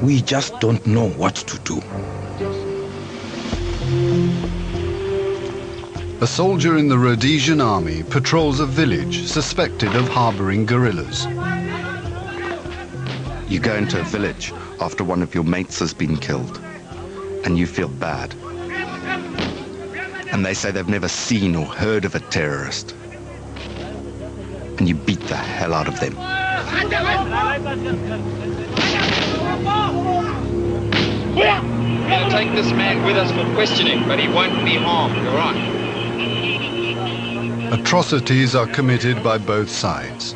We just don't know what to do. A soldier in the Rhodesian army patrols a village suspected of harboring guerrillas. You go into a village after one of your mates has been killed, and you feel bad. And they say they've never seen or heard of a terrorist. And you beat the hell out of them. We'll take this man with us for questioning, but he won't be harmed, all right? Atrocities are committed by both sides.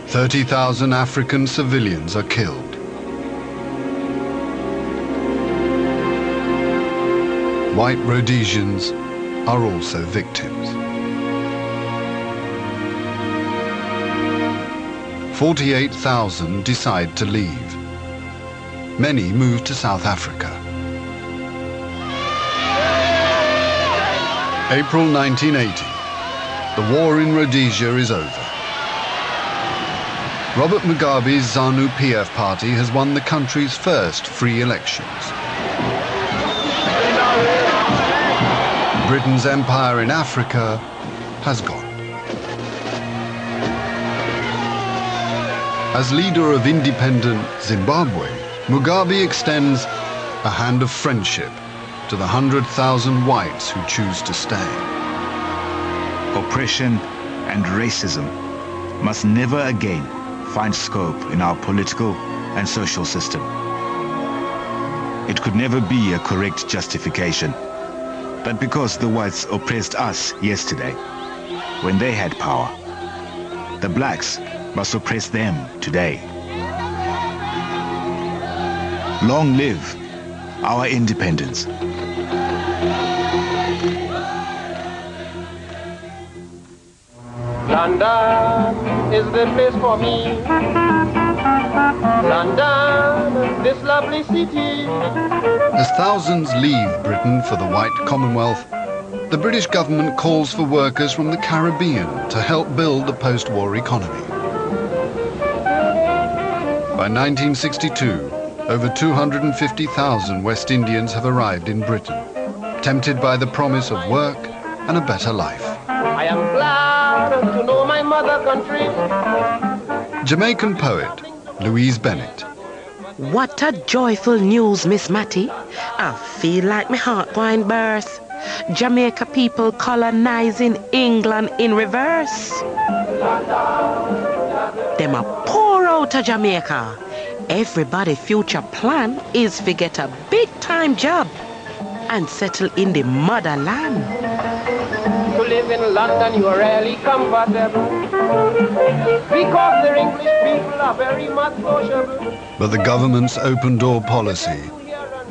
30,000 African civilians are killed. White Rhodesians are also victims. 48,000 decide to leave. Many move to South Africa. April 1980. The war in Rhodesia is over. Robert Mugabe's ZANU-PF party has won the country's first free elections. Britain's empire in Africa has gone. As leader of independent Zimbabwe, Mugabe extends a hand of friendship to the 100,000 whites who choose to stay. Oppression and racism must never again find scope in our political and social system. It could never be a correct justification that because the whites oppressed us yesterday, when they had power, the blacks must oppress them today. Long live our independence. London is the place for me. London, this lovely city. As thousands leave Britain for the white Commonwealth, the British government calls for workers from the Caribbean to help build the post-war economy. By 1962, over 250,000 West Indians have arrived in Britain, tempted by the promise of work and a better life. I am glad to know my mother country. Jamaican poet Louise Bennett. What a joyful news, Miss Mattie. I feel like my heart going burst. Jamaica people colonizing England in reverse. Them a pour out of Jamaica. Everybody's future plan is to get a big-time job and settle in the motherland. To live in London, you are really comfortable, because the English people are very much sociable. But the government's open-door policy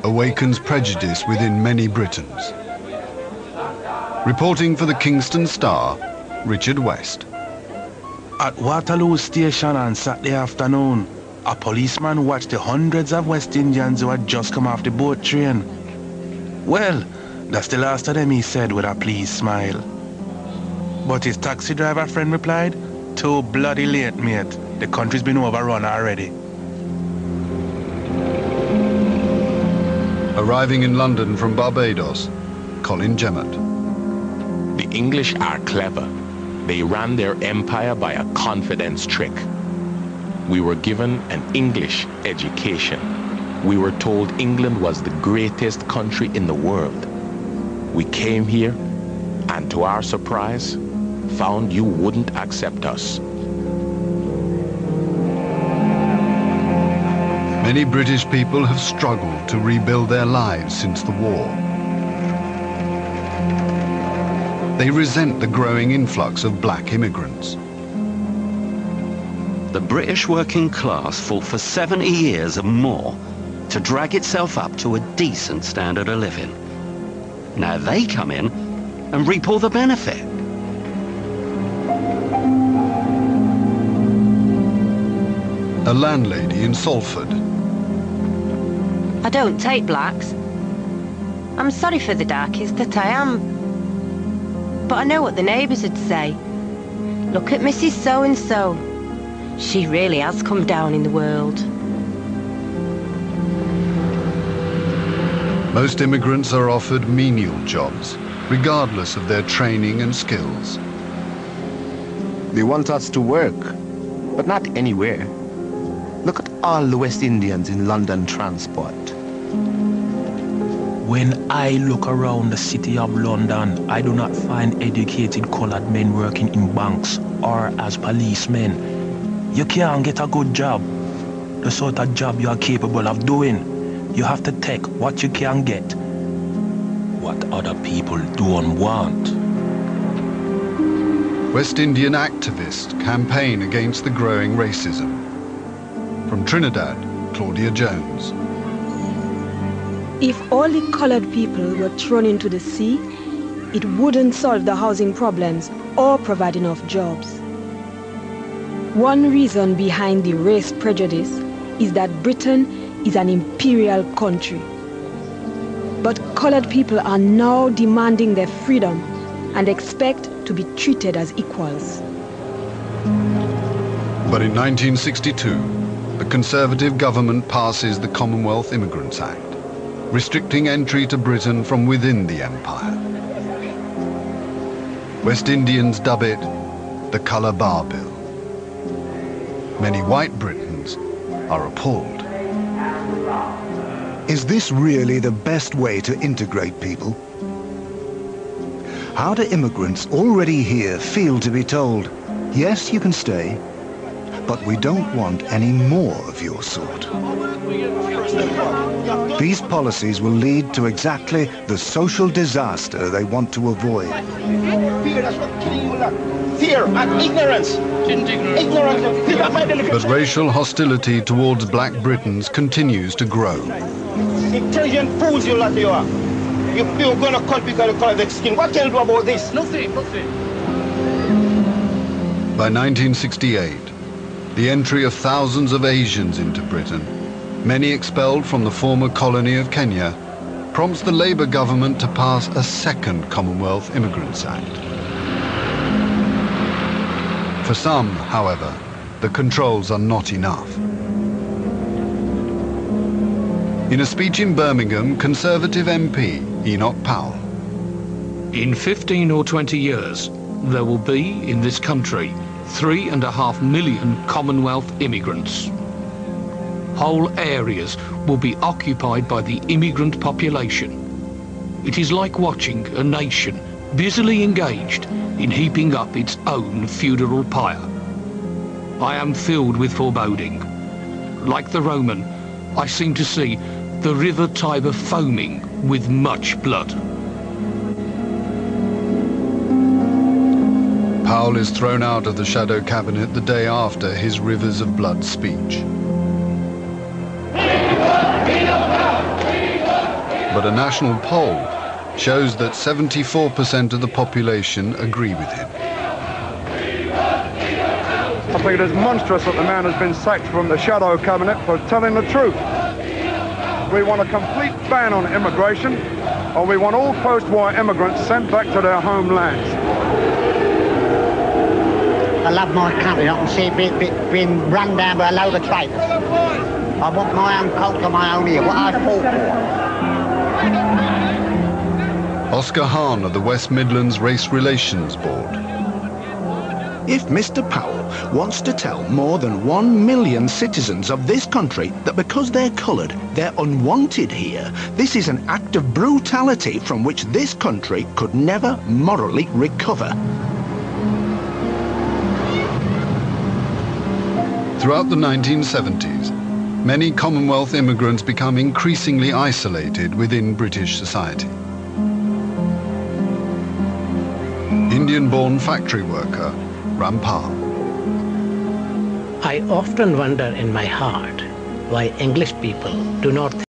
awakens prejudice within many Britons. Reporting for the Kingston Star, Richard West. At Waterloo Station on Saturday afternoon, a policeman watched the hundreds of West Indians who had just come off the boat train. Well, that's the last of them, he said with a pleased smile. But his taxi driver friend replied, "Too bloody late, mate. The country's been overrun already." Arriving in London from Barbados, Colin Jemmett. The English are clever. They ran their empire by a confidence trick. We were given an English education. We were told England was the greatest country in the world. We came here, and to our surprise, found you wouldn't accept us. Many British people have struggled to rebuild their lives since the war. They resent the growing influx of black immigrants. The British working class fought for 70 years and more to drag itself up to a decent standard of living. Now they come in and reap all the benefit. A landlady in Salford. I don't take blacks. I'm sorry for the darkies that I am. But I know what the neighbours would say. Look at Mrs. So-and-so. She really has come down in the world. Most immigrants are offered menial jobs, regardless of their training and skills. They want us to work, but not anywhere. Look at all the West Indians in London transport. When I look around the city of London, I do not find educated colored men working in banks or as policemen. You can't get a good job, the sort of job you are capable of doing. You have to take what you can get, what other people don't want. West Indian activists campaign against the growing racism. From Trinidad, Claudia Jones. If all the colored people were thrown into the sea, it wouldn't solve the housing problems or provide enough jobs. One reason behind the race prejudice is that Britain is an imperial country. But colored people are now demanding their freedom and expect to be treated as equals. But in 1962, the Conservative government passes the Commonwealth Immigrants Act, restricting entry to Britain from within the empire. West Indians dub it the Colour Bar Bill. Many white Britons are appalled. Is this really the best way to integrate people? How do immigrants already here feel to be told, yes, you can stay, but we don't want any more of your sort? These policies will lead to exactly the social disaster they want to avoid. Fear and ignorance. But racial hostility towards black Britons continues to grow. Intelligent fools you lot you are. You're gonna cut because of the color of their skin. What can you do about this? Nothing. By 1968, the entry of thousands of Asians into Britain, many expelled from the former colony of Kenya, prompts the Labour government to pass a second Commonwealth Immigrants Act. For some, however, the controls are not enough. In a speech in Birmingham, Conservative MP Enoch Powell. In 15 or 20 years, there will be, in this country, 3.5 million Commonwealth immigrants. Whole areas will be occupied by the immigrant population. It is like watching a nation busily engaged in heaping up its own funeral pyre. I am filled with foreboding. Like the Roman, I seem to see the river Tiber foaming with much blood. Powell is thrown out of the shadow cabinet the day after his Rivers of Blood speech. But a national poll shows that 74% of the population agree with him. I think it is monstrous that the man has been sacked from the shadow cabinet for telling the truth. We want a complete ban on immigration, or we want all post-war immigrants sent back to their homelands. I love my country. I can see it being run down by a load of traitors. I want my own culture, my own ear, what I fought for. Oscar Hahn of the West Midlands Race Relations Board. If Mr. Powell wants to tell more than 1 million citizens of this country that because they're coloured, they're unwanted here, this is an act of brutality from which this country could never morally recover. Throughout the 1970s, many Commonwealth immigrants become increasingly isolated within British society. Indian-born factory worker Rampal. I often wonder in my heart why English people do not